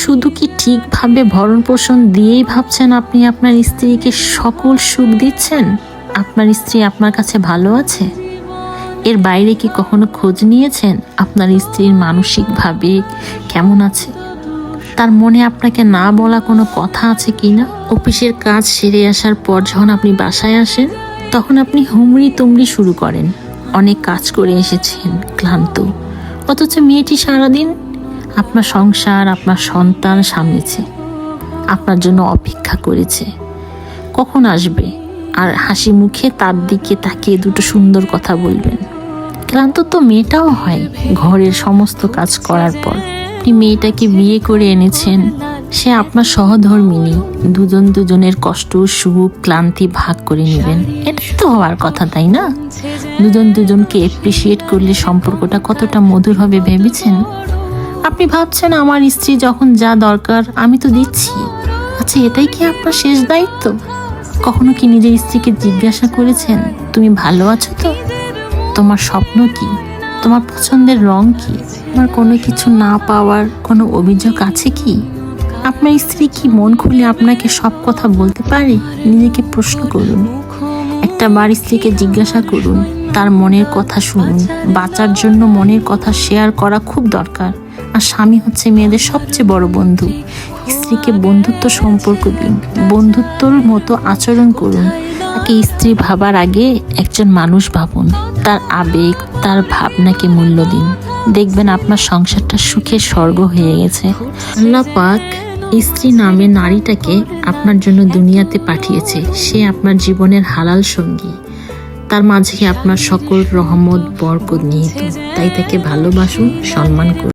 শুধু কি ঠিকভাবে ভরণ পোষণ দিয়েই ভাবছেন আপনি আপনার স্ত্রীকে সকল সুখ দিচ্ছেন? আপনার স্ত্রী আপনার কাছে ভালো আছে? এর বাইরে কি কখনো খোঁজ নিয়েছেন আপনার স্ত্রীর মানসিকভাবে কেমন আছে? তার মনে আপনাকে না বলা কোনো কথা আছে কি না? অফিসের কাজ সেরে আসার পর যখন আপনি বাসায় আসেন, তখন আপনি হুমড়ি তুমড়ি শুরু করেন। অনেক কাজ করে এসেছেন, ক্লান্ত, অথচ মেয়েটি সারাদিন আপনার সংসার, আপনার সন্তান সামলেছে, আপনার জন্য অপেক্ষা করেছে কখন আসবে, আর হাসি মুখে তার দিকে তাকিয়ে দুটো সুন্দর কথা বলবেন। ক্লান্ত তো মেয়েটাও হয় ঘরের সমস্ত কাজ করার পর। আপনি মেয়েটাকে বিয়ে করে এনেছেন, সে আপনার সহধর্মিণী। দুজন দুজনের কষ্ট, সুখ, ক্লান্তি ভাগ করে নেবেন, এটাই তো হওয়ার কথা, তাই না? দুজন দুজনকে অ্যাপ্রিসিয়েট করলে সম্পর্কটা কতটা মধুর হবে ভেবেছেন? আপনি ভাবছেন আমার স্ত্রী যখন যা দরকার আমি তো দিচ্ছি। আচ্ছা, এটাই কি আপনার শেষ দায়িত্ব? কখনো কি নিজের স্ত্রীকে জিজ্ঞাসা করেছেন, তুমি ভালো আছো তো? তোমার স্বপ্ন কি? তোমার পছন্দের রং কি? তোমার কোনো কিছু না পাওয়ার কোনো অভিযোগ আছে কি? আপনার স্ত্রী কি মন খুলে আপনাকে সব কথা বলতে পারে? নিজেকে প্রশ্ন করুন, একটা বার স্ত্রীকে জিজ্ঞাসা করুন, তার মনের কথা শুনুন। বাঁচার জন্য মনের কথা শেয়ার করা খুব দরকার। আর স্বামী হচ্ছে মেয়েদের সবচেয়ে বড় বন্ধু। স্ত্রীকে বন্ধুত্ব সম্পর্ক দিন, বন্ধুত্বর মতো আচরণ করুন। তাকে স্ত্রী ভাবার আগে একজন মানুষ ভাবুন, তার আবেগ, তার ভাবনাকে মূল্য দিন। দেখবেন আপনার সংসারটা সুখের স্বর্গ হয়ে গেছে। আল্লাহ পাক স্ত্রী নামে নারীটাকে আপনার জন্য দুনিয়াতে পাঠিয়েছে। সে আপনার জীবনের হালাল সঙ্গী, তার মাঝে আপনার সকল রহমত বরকত নিহিত। তাই তাকে ভালোবাসুন, সম্মান করুন।